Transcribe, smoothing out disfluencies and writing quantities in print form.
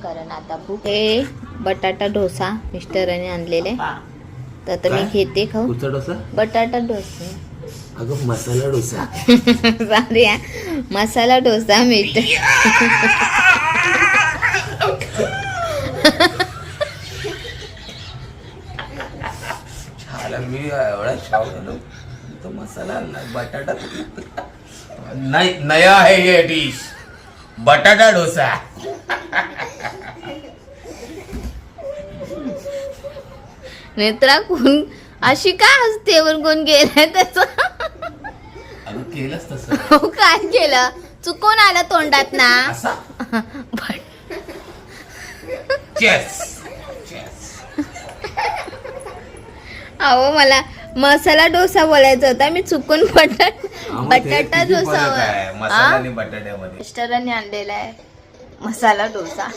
कारण आता भूक. हे बटाटा डोसा मिस्टरांनी आणलेले, तर आता मी घेते खाऊ. कुठचा डोसा? बटाटा डोसा. अगं मसाला डोसा. Sorry, masala dosa mister. मी एवढा शाव झालो तो मसाला बटाटा नाही. नया है ये डिश, बटाटा डोसा. नेत्रा कोण अशी काय असते, वर कोण गेलाय त्याचं? अगं केलंच तसं. काय केलं? चुकून आलं तोंडात ना. असा चेस. अहो मला मसाला डोसा बोलायचा होता, मी चुकून बटाटा डोसा. मसाला आणि बटाट्यामध्ये मिस्टरांनी आणलेला आहे मसाला डोसा.